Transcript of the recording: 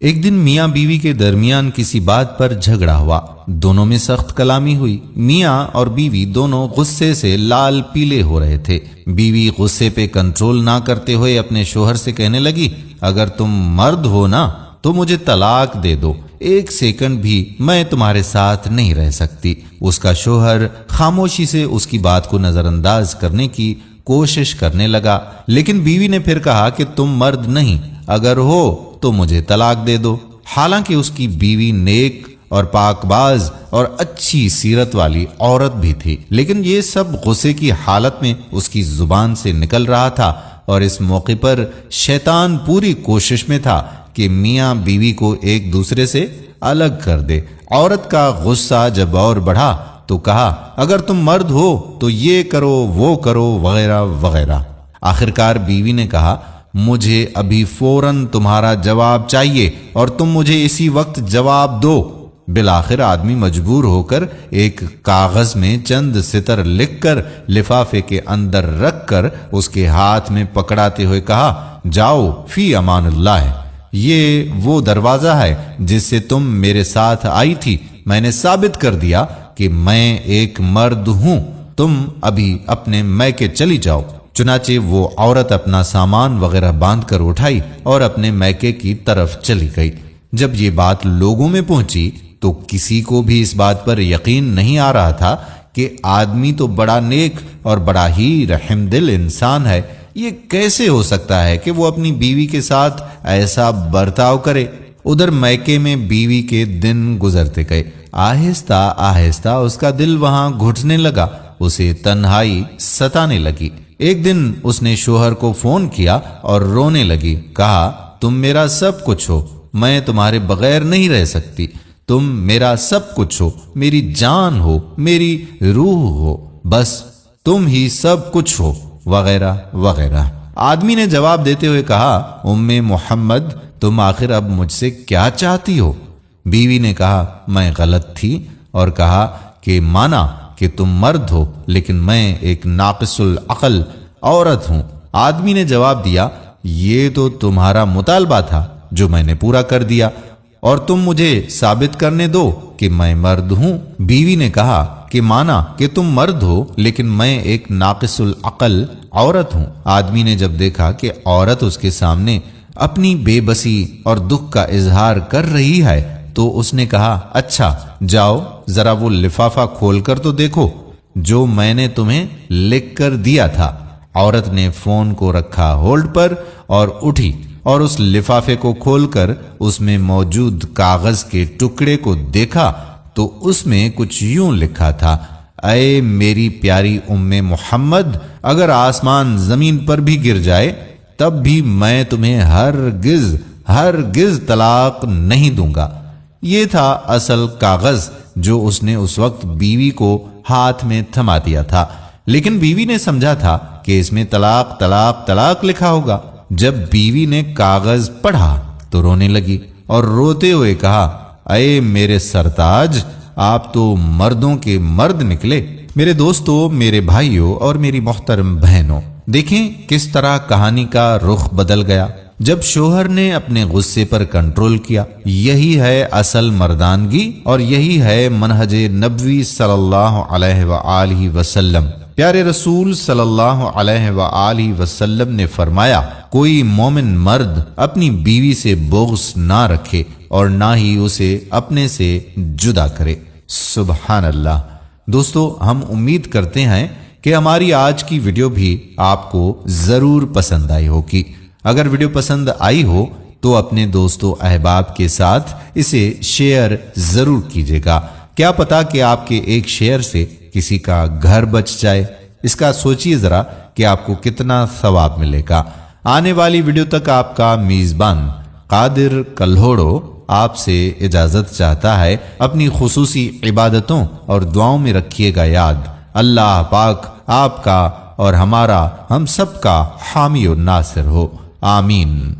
ایک دن میاں بیوی کے درمیان کسی بات پر جھگڑا ہوا، دونوں میں سخت کلامی ہوئی۔ میاں اور بیوی دونوں غصے سے لال پیلے ہو رہے تھے۔ بیوی غصے پہ کنٹرول نہ کرتے ہوئے اپنے شوہر سے کہنے لگی، اگر تم مرد ہو نا تو مجھے طلاق دے دو، ایک سیکنڈ بھی میں تمہارے ساتھ نہیں رہ سکتی۔ اس کا شوہر خاموشی سے اس کی بات کو نظر انداز کرنے کی کوشش کرنے لگا، لیکن بیوی نے پھر کہا کہ تم مرد نہیں، اگر ہو تو مجھے طلاق دے دو۔ حالانکہ اس کی بیوی نیک اور پاک باز اور اچھی سیرت والی عورت بھی تھی، لیکن یہ سب غصے کی حالت میں اس کی زبان سے نکل رہا تھا، اور اس موقع پر شیطان پوری کوشش میں تھا کہ میاں بیوی کو ایک دوسرے سے الگ کر دے۔ عورت کا غصہ جب اور بڑھا تو کہا، اگر تم مرد ہو تو یہ کرو وہ کرو وغیرہ وغیرہ۔ آخرکار بیوی نے کہا، مجھے ابھی فوراً تمہارا جواب چاہیے اور تم مجھے اسی وقت جواب دو۔ بالآخر آدمی مجبور ہو کر ایک کاغذ میں چند سطر لکھ کر لفافے کے اندر رکھ کر اس کے ہاتھ میں پکڑاتے ہوئے کہا، جاؤ فی امان اللہ ہے، یہ وہ دروازہ ہے جس سے تم میرے ساتھ آئی تھی، میں نے ثابت کر دیا کہ میں ایک مرد ہوں، تم ابھی اپنے میکے چلی جاؤ۔ چنانچہ وہ عورت اپنا سامان وغیرہ باندھ کر اٹھائی اور اپنے میکے کی طرف چلی گئی۔ جب یہ بات لوگوں میں پہنچی تو کسی کو بھی اس بات پر یقین نہیں آ رہا تھا کہ آدمی تو بڑا نیک اور بڑا ہی رحم دل انسان ہے، یہ کیسے ہو سکتا ہے کہ وہ اپنی بیوی کے ساتھ ایسا برتاؤ کرے۔ ادھر میکے میں بیوی کے دن گزرتے گئے، آہستہ آہستہ اس کا دل وہاں گھٹنے لگا، اسے تنہائی ستانے لگی۔ ایک دن اس نے شوہر کو فون کیا اور رونے لگی، کہا، تم میرا سب کچھ ہو، میں تمہارے بغیر نہیں رہ سکتی، تم میرا سب کچھ ہو، میری جان ہو، میری روح ہو، بس تم ہی سب کچھ ہو وغیرہ وغیرہ۔ آدمی نے جواب دیتے ہوئے کہا، ام محمد تم آخر اب مجھ سے کیا چاہتی ہو؟ بیوی نے کہا، میں غلط تھی اور کہا کہ مانا کہ تم مرد ہو لیکن میں ایک ناقص العقل عورت ہوں۔ آدمی نے جواب دیا، یہ تو تمہارا مطالبہ تھا جو میں نے پورا کر دیا، اور تم مجھے ثابت کرنے دو کہ میں مرد ہوں۔ بیوی نے کہا کہ مانا کہ تم مرد ہو لیکن میں ایک ناقص العقل عورت ہوں۔ آدمی نے جب دیکھا کہ عورت اس کے سامنے اپنی بے بسی اور دکھ کا اظہار کر رہی ہے تو اس نے کہا، اچھا جاؤ ذرا وہ لفافہ کھول کر تو دیکھو جو میں نے تمہیں لکھ کر دیا تھا۔ عورت نے فون کو رکھا ہولڈ پر اور اٹھی اور اس لفافے کو کھول کر اس میں موجود کاغذ کے ٹکڑے کو دیکھا تو اس میں کچھ یوں لکھا تھا، اے میری پیاری ام محمد، اگر آسمان زمین پر بھی گر جائے تب بھی میں تمہیں ہرگز طلاق نہیں دوں گا۔ یہ تھا اصل کاغذ جو اس نے اس وقت بیوی کو ہاتھ میں تھما دیا تھا، لیکن بیوی نے سمجھا تھا کہ اس میں طلاق طلاق طلاق لکھا ہوگا۔ جب بیوی نے کاغذ پڑھا تو رونے لگی اور روتے ہوئے کہا، اے میرے سرتاج، آپ تو مردوں کے مرد نکلے۔ میرے دوستو، میرے بھائیوں اور میری محترم بہنوں، دیکھیں کس طرح کہانی کا رخ بدل گیا جب شوہر نے اپنے غصے پر کنٹرول کیا۔ یہی ہے اصل مردانگی اور یہی ہے منہج نبوی صلی اللہ علیہ وآلہ وسلم۔ پیارے رسول صلی اللہ علیہ وآلہ وسلم نے فرمایا، کوئی مومن مرد اپنی بیوی سے بغض نہ رکھے اور نہ ہی اسے اپنے سے جدا کرے۔ سبحان اللہ۔ دوستو، ہم امید کرتے ہیں کہ ہماری آج کی ویڈیو بھی آپ کو ضرور پسند آئی ہوگی۔ اگر ویڈیو پسند آئی ہو تو اپنے دوستوں احباب کے ساتھ اسے شیئر ضرور کیجیے گا، کیا پتا کہ آپ کے ایک شیئر سے کسی کا گھر بچ جائے۔ اس کا سوچئے ذرا کہ آپ کو کتنا ثواب ملے گا۔ آنے والی ویڈیو تک آپ کا میزبان قادر کلہوڑو آپ سے اجازت چاہتا ہے۔ اپنی خصوصی عبادتوں اور دعاؤں میں رکھیے گا یاد، اللہ پاک آپ کا اور ہمارا ہم سب کا حامی و ناصر ہو، آمین۔